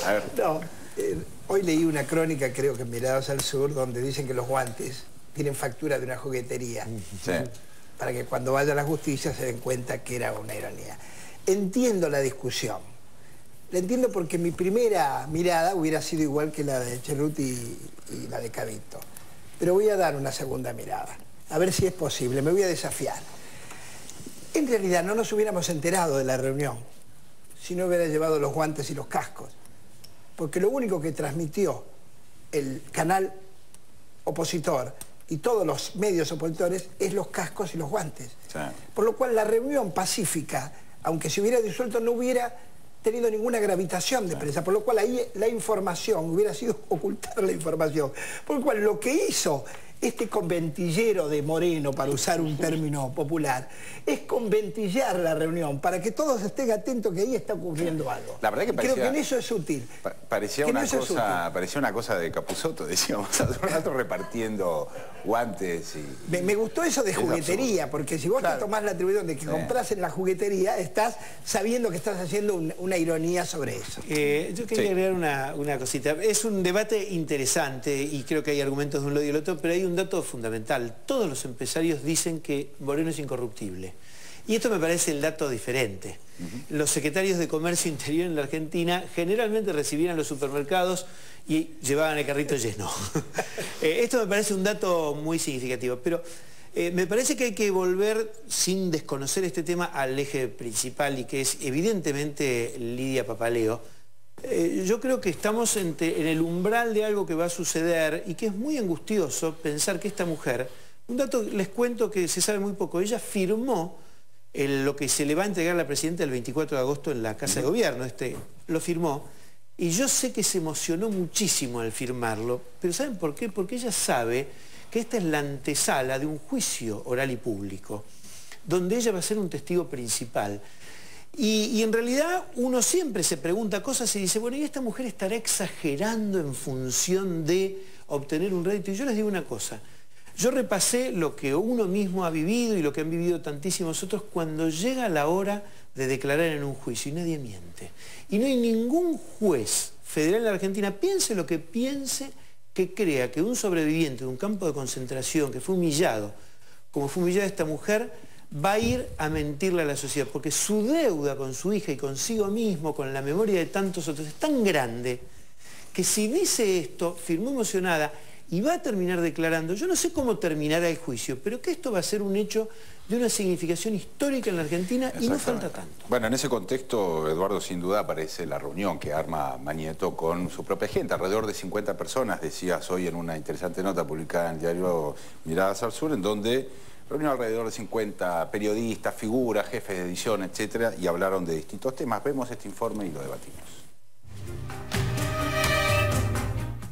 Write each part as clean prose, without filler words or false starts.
A ver. No, hoy leí una crónica, creo que en Miradas al Sur, donde dicen que los guantes tienen factura de una juguetería. Sí. Para que cuando vaya a la justicia se den cuenta que era una ironía. Entiendo la discusión. La entiendo porque mi primera mirada hubiera sido igual que la de Cerruti y la de Cavito. Pero voy a dar una segunda mirada. A ver si es posible. Me voy a desafiar. En realidad no nos hubiéramos enterado de la reunión si no hubiera llevado los guantes y los cascos. Porque lo único que transmitió el canal opositor y todos los medios opositores es los cascos y los guantes. Sí. Por lo cual la reunión pacífica, aunque se hubiera disuelto, no hubiera tenido ninguna gravitación de prensa, por lo cual ahí la información hubiera sido ocultar la información. Por lo cual lo que hizo este conventillero de Moreno, para usar un término popular, es conventillar la reunión para que todos estén atentos que ahí está ocurriendo algo. La verdad que parecía, creo que en eso es útil. Parecía una cosa de Capusotto, decíamos, hace un rato repartiendo guantes y... Me gustó eso de juguetería, porque si vos te tomás la atribución de que compras en la juguetería, estás sabiendo que estás haciendo una ironía sobre eso. Yo quería agregar una cosita. Es un debate interesante y creo que hay argumentos de un lado y del otro, pero hay un dato fundamental. Todos los empresarios dicen que Moreno es incorruptible. Y esto me parece el dato diferente. Los secretarios de Comercio Interior en la Argentina generalmente recibían a los supermercados y llevaban el carrito lleno. Esto me parece un dato muy significativo. Pero me parece que hay que volver, sin desconocer este tema, al eje principal, y que es evidentemente Lidia Papaleo. Yo creo que estamos en el umbral de algo que va a suceder y que es muy angustioso pensar que esta mujer, un dato les cuento que se sabe muy poco, ella firmó lo que se le va a entregar a la presidenta el 24 de agosto en la Casa de Gobierno, lo firmó, y yo sé que se emocionó muchísimo al firmarlo, pero ¿saben por qué? Porque ella sabe que esta es la antesala de un juicio oral y público, donde ella va a ser un testigo principal. Y en realidad uno siempre se pregunta cosas y dice, bueno, ¿y esta mujer estará exagerando en función de obtener un rédito? Y yo les digo una cosa, yo repasé lo que uno mismo ha vivido y lo que han vivido tantísimos otros cuando llega la hora de declarar en un juicio y nadie miente. Y no hay ningún juez federal en la Argentina, piense lo que piense, que crea que un sobreviviente de un campo de concentración que fue humillado, como fue humillada esta mujer, va a ir a mentirle a la sociedad, porque su deuda con su hija y consigo mismo, con la memoria de tantos otros, es tan grande que si dice esto, firmó emocionada y va a terminar declarando, yo no sé cómo terminará el juicio, pero que esto va a ser un hecho de una significación histórica en la Argentina y no falta tanto. Bueno, en ese contexto, Eduardo, sin duda aparece la reunión que arma Mañeto con su propia gente, alrededor de 50 personas, decías hoy en una interesante nota publicada en el diario Miradas al Sur, en donde reunió alrededor de 50 periodistas, figuras, jefes de edición, etcétera, y hablaron de distintos temas. Vemos este informe y lo debatimos.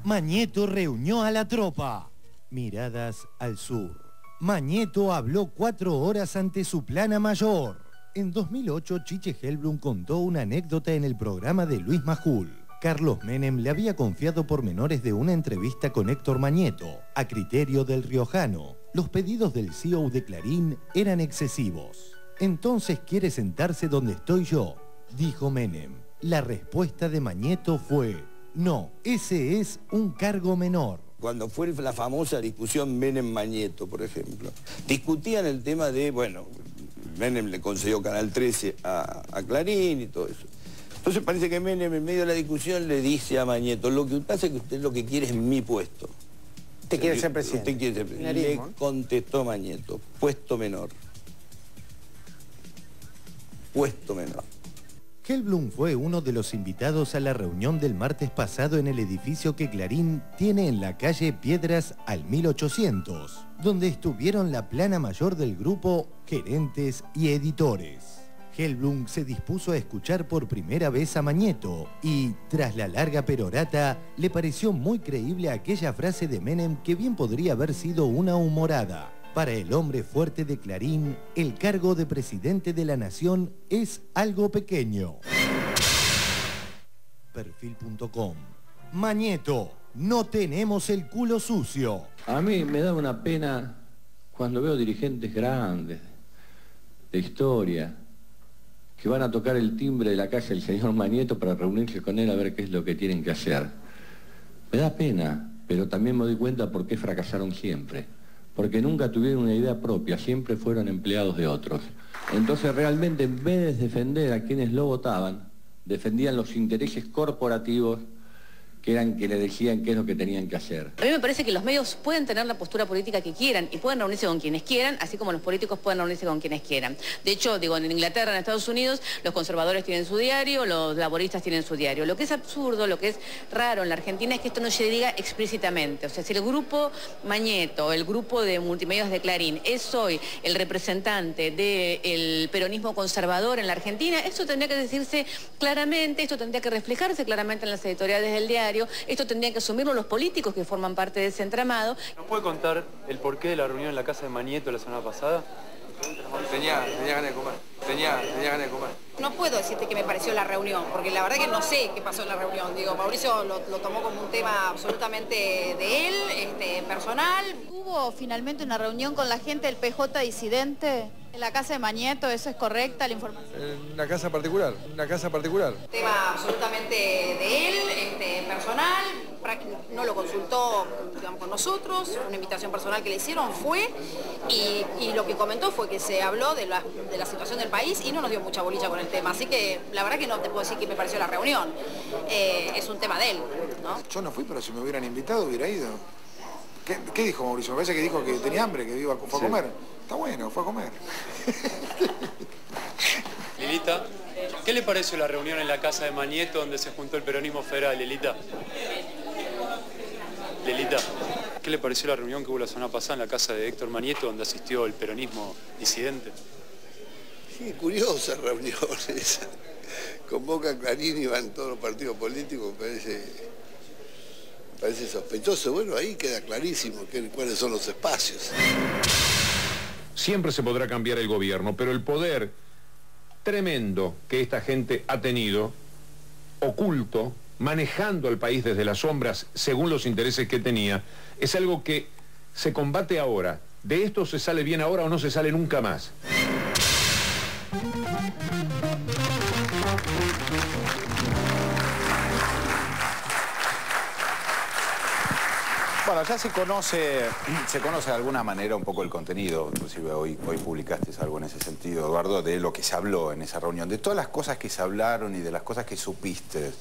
Mañeto reunió a la tropa. Miradas al Sur. Mañeto habló 4 horas ante su plana mayor. En 2008, Chiche Helblum contó una anécdota en el programa de Luis Majul. Carlos Menem le había confiado pormenores de una entrevista con Héctor Mañeto. A criterio del riojano, los pedidos del CEO de Clarín eran excesivos. Entonces quiere sentarse donde estoy yo, dijo Menem. La respuesta de Mañeto fue, no, ese es un cargo menor. Cuando fue la famosa discusión Menem-Mañeto, por ejemplo, discutían el tema de, bueno, Menem le concedió Canal 13 a Clarín y todo eso. Entonces parece que Menem en medio de la discusión le dice a Mañeto, lo que pasa es que usted lo que quiere es mi puesto. ¿Usted quiere ser presidente? Usted quiere ser presidente. Le contestó Mañeto, puesto menor. Puesto menor. Helblum fue uno de los invitados a la reunión del martes pasado en el edificio que Clarín tiene en la calle Piedras al 1800, donde estuvieron la plana mayor del grupo, gerentes y editores. Helblum se dispuso a escuchar por primera vez a Mañeto y, tras la larga perorata, le pareció muy creíble aquella frase de Menem que bien podría haber sido una humorada. Para el hombre fuerte de Clarín, el cargo de presidente de la nación es algo pequeño. Perfil.com. Mañeto, no tenemos el culo sucio. A mí me da una pena cuando veo dirigentes grandes de historia que van a tocar el timbre de la casa del señor Magneto para reunirse con él a ver qué es lo que tienen que hacer. Me da pena, pero también me doy cuenta por qué fracasaron siempre. Porque nunca tuvieron una idea propia, siempre fueron empleados de otros. Entonces realmente en vez de defender a quienes lo votaban, defendían los intereses corporativos que eran que le decían qué es lo que tenían que hacer. A mí me parece que los medios pueden tener la postura política que quieran y pueden reunirse con quienes quieran, así como los políticos pueden reunirse con quienes quieran. De hecho, digo, en Inglaterra, en Estados Unidos, los conservadores tienen su diario, los laboristas tienen su diario. Lo que es absurdo, lo que es raro en la Argentina es que esto no se diga explícitamente. O sea, si el grupo Magneto, el grupo de multimedios de Clarín, es hoy el representante del peronismo conservador en la Argentina, esto tendría que decirse claramente, esto tendría que reflejarse claramente en las editoriales del diario. Esto tendrían que asumirlo los políticos que forman parte de ese entramado. ¿Nos puede contar el porqué de la reunión en la casa de Magneto la semana pasada? Tenía ganas de comer. Tenía ganas de comer. No puedo decirte qué me pareció la reunión, porque la verdad que no sé qué pasó en la reunión. Digo, Mauricio lo tomó como un tema absolutamente de él, personal. ¿Hubo finalmente una reunión con la gente del PJ disidente en la casa de Magneto? ¿Eso es correcta la información? En una casa particular, Tema absolutamente de él, personal. No lo consultó, digamos, con nosotros, una invitación personal que le hicieron fue, y lo que comentó fue que se habló de la situación del país y no nos dio mucha bolilla con el tema, así que la verdad que no te puedo decir qué me pareció la reunión, es un tema de él, ¿no? Yo no fui, pero si me hubieran invitado hubiera ido. ¿Qué dijo Mauricio? Me parece que dijo que tenía hambre, que fue a comer. Está bueno, fue a comer. Lilita, ¿qué le pareció la reunión en la casa de Magneto donde se juntó el peronismo federal, Lilita? Lilita, ¿qué le pareció la reunión que hubo la semana pasada en la casa de Héctor Magneto donde asistió el peronismo disidente? Sí, curiosa reunión esa. Convoca a Clarín y van todos los partidos políticos, me parece sospechoso. Bueno, ahí queda clarísimo cuáles son los espacios. Siempre se podrá cambiar el gobierno, pero el poder tremendo que esta gente ha tenido, oculto, manejando al país desde las sombras según los intereses que tenía, es algo que se combate ahora. De esto se sale bien ahora o no se sale nunca más. Bueno, ya se conoce de alguna manera un poco el contenido, inclusive hoy publicaste algo en ese sentido, Eduardo, de lo que se habló en esa reunión, de todas las cosas que se hablaron y de las cosas que supiste.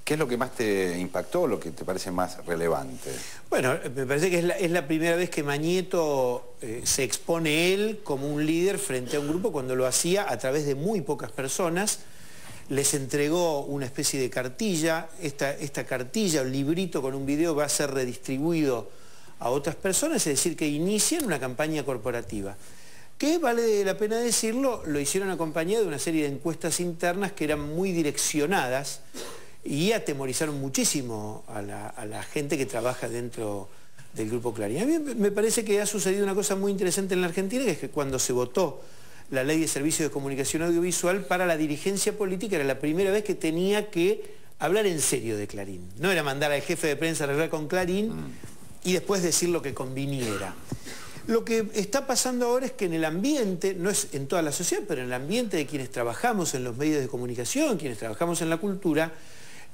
¿Qué es lo que más te impactó, lo que te parece más relevante? Bueno, me parece que es la primera vez que Magneto se expone él como un líder frente a un grupo, cuando lo hacía a través de muy pocas personas. Les entregó una especie de cartilla. Esta cartilla, un librito con un video, va a ser redistribuido a otras personas, es decir, que inician una campaña corporativa. Que, vale la pena decirlo, lo hicieron acompañado de una serie de encuestas internas que eran muy direccionadas y atemorizaron muchísimo a la gente que trabaja dentro del Grupo Clarín. A mí me parece que ha sucedido una cosa muy interesante en la Argentina, que es que cuando se votó la Ley de Servicios de Comunicación Audiovisual, para la dirigencia política era la primera vez que tenía que hablar en serio de Clarín. No era mandar al jefe de prensa a arreglar con Clarín y después decir lo que conviniera. Lo que está pasando ahora es que en el ambiente, no es en toda la sociedad, pero en el ambiente de quienes trabajamos en los medios de comunicación, quienes trabajamos en la cultura,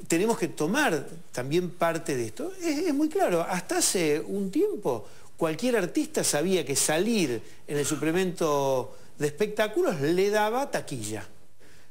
tenemos que tomar también parte de esto. Es muy claro, hasta hace un tiempo cualquier artista sabía que salir en el suplemento de espectáculos le daba taquilla.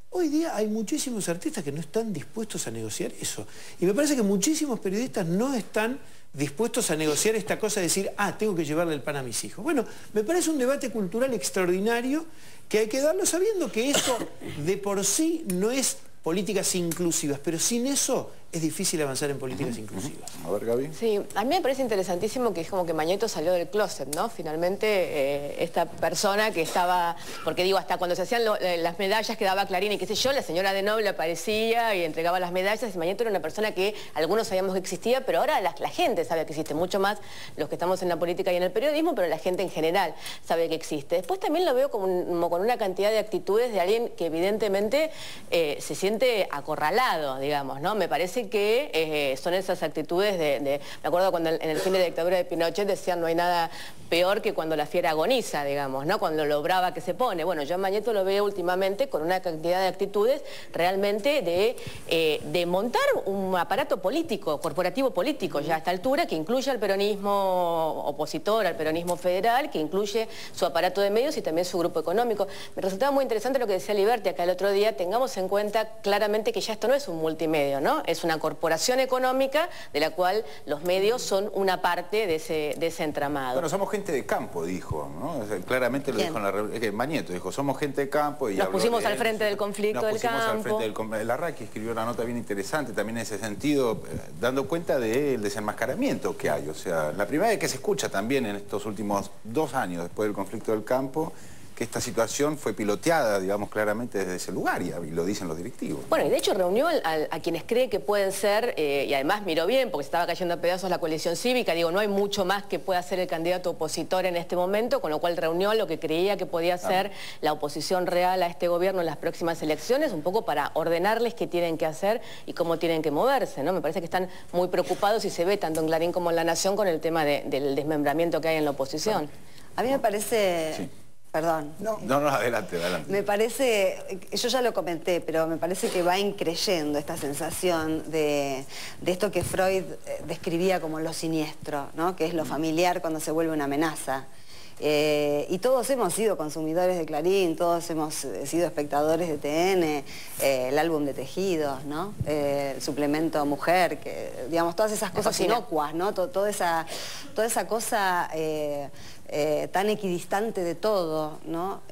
Hoy día hay muchísimos artistas que no están dispuestos a negociar eso. Y me parece que muchísimos periodistas no están dispuestos a negociar esta cosa de decir, tengo que llevarle el pan a mis hijos. Bueno, me parece un debate cultural extraordinario que hay que darlo sabiendo que eso de por sí no es políticas inclusivas, pero sin eso es difícil avanzar en políticas inclusivas. A ver, Gaby. Sí, a mí me parece interesantísimo que es como que Magneto salió del closet, ¿no? Finalmente, esta persona que estaba, porque digo, hasta cuando se hacían las medallas que daba Clarín y qué sé yo, la señora de Noble aparecía y entregaba las medallas, y Magneto era una persona que algunos sabíamos que existía, pero ahora la gente sabe que existe, mucho más los que estamos en la política y en el periodismo, pero la gente en general sabe que existe. Después también lo veo como con una cantidad de actitudes de alguien que evidentemente se siente acorralado, digamos, ¿no? Me parece parece que son esas actitudes me acuerdo cuando en el fin de la dictadura de Pinochet decían no hay nada peor que cuando la fiera agoniza, digamos, ¿no? Cuando lo brava que se pone. Bueno, yo a Mañeto lo veo últimamente con una cantidad de actitudes realmente de montar un aparato político, corporativo político ya a esta altura, que incluye al peronismo opositor, al peronismo federal, que incluye su aparato de medios y también su grupo económico. Me resultaba muy interesante lo que decía Liberty acá el otro día. Tengamos en cuenta claramente que ya esto no es un multimedio, ¿no? Es una corporación económica de la cual los medios son una parte de ese entramado. Bueno, somos gente de campo, dijo, ¿no? O sea, claramente lo dijo en la reunión. Mañeto dijo, somos gente de campo. Y nos pusimos al frente del conflicto del campo. Larraqui escribió una nota bien interesante también en ese sentido, dando cuenta del desenmascaramiento que hay. O sea, la primera vez que se escucha también en estos últimos 2 años después del conflicto del campo, que esta situación fue piloteada, digamos, claramente desde ese lugar, y lo dicen los directivos. Bueno, y de hecho reunió a quienes cree que pueden ser, y además miró bien, porque estaba cayendo a pedazos la coalición cívica, digo, no hay mucho más que pueda hacer el candidato opositor en este momento, con lo cual reunió lo que creía que podía ser la oposición real a este gobierno en las próximas elecciones, un poco para ordenarles qué tienen que hacer y cómo tienen que moverse, ¿no? Me parece que están muy preocupados y se ve tanto en Clarín como en La Nación con el tema del desmembramiento que hay en la oposición. Bueno, a mí me parece... Sí. Perdón. No, adelante. Me parece, yo ya lo comenté, pero me parece que va increyendo esta sensación de esto que Freud describía como lo siniestro, ¿no? Que es lo familiar cuando se vuelve una amenaza. Y todos hemos sido consumidores de Clarín, todos hemos sido espectadores de TN, el álbum de Tejidos, ¿no? El suplemento Mujer, que, digamos, todas esas cosas inocuas, ¿no? Toda esa cosa tan equidistante de todo, ¿no?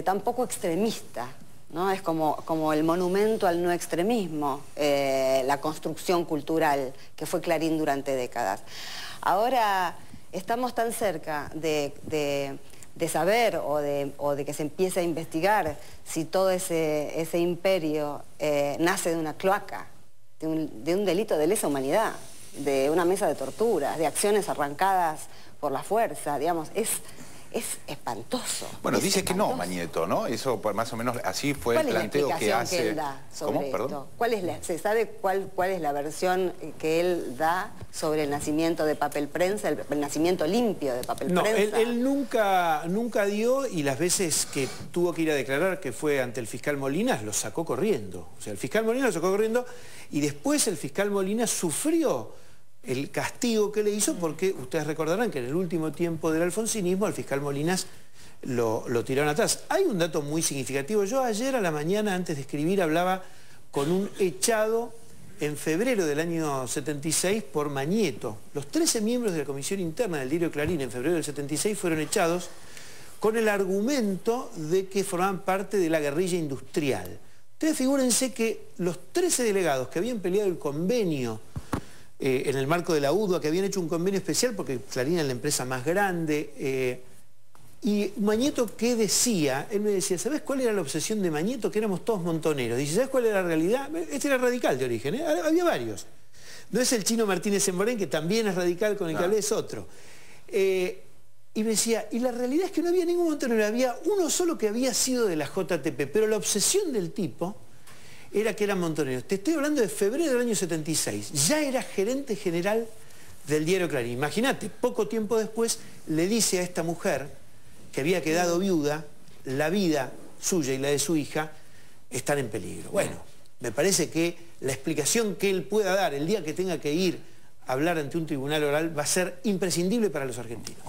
Tan poco extremista, ¿no? Es como el monumento al no extremismo, la construcción cultural que fue Clarín durante décadas. Ahora estamos tan cerca de saber o de que se empiece a investigar si todo ese imperio nace de una cloaca, de un delito de lesa humanidad, de una mesa de torturas, de acciones arrancadas por la fuerza, digamos, es espantoso. Bueno, dice que no, Mañeto, ¿no? Eso más o menos así fue el planteo que hace. ¿Cuál es la explicación que él da sobre esto? ¿Se sabe cuál es la versión que él da sobre el nacimiento de Papel Prensa, el nacimiento limpio de Papel Prensa? No, él nunca dio, y las veces que tuvo que ir a declarar, que fue ante el fiscal Molinas, lo sacó corriendo. O sea, el fiscal Molinas lo sacó corriendo y después el fiscal Molinas sufrió el castigo que le hizo, porque ustedes recordarán que en el último tiempo del alfonsinismo al fiscal Molinas lo tiraron atrás. Hay un dato muy significativo. Yo ayer a la mañana, antes de escribir, hablaba con un echado en febrero del año 76 por Mañeto. Los 13 miembros de la comisión interna del diario Clarín en febrero del 76 fueron echados con el argumento de que formaban parte de la guerrilla industrial. Ustedes figúrense que los 13 delegados que habían peleado el convenio en el marco de la UDUA, que habían hecho un convenio especial porque Clarín era la empresa más grande. Y Mañeto, ¿qué decía? Él me decía, ¿sabés cuál era la obsesión de Mañeto? Que éramos todos montoneros. Dice, ¿sabés cuál era la realidad? Este era radical de origen, ¿eh? Había varios. No es el Chino Martínez Embonén, que también es radical, con el que hablé, es otro. Y me decía, y la realidad es que no había ningún montonero, había uno solo que había sido de la JTP, pero la obsesión del tipo era que eran montoneros. Te estoy hablando de febrero del año 76. Ya era gerente general del diario Clarín. Imagínate, poco tiempo después le dice a esta mujer que había quedado viuda, la vida suya y la de su hija están en peligro. Bueno, me parece que la explicación que él pueda dar el día que tenga que ir a hablar ante un tribunal oral va a ser imprescindible para los argentinos.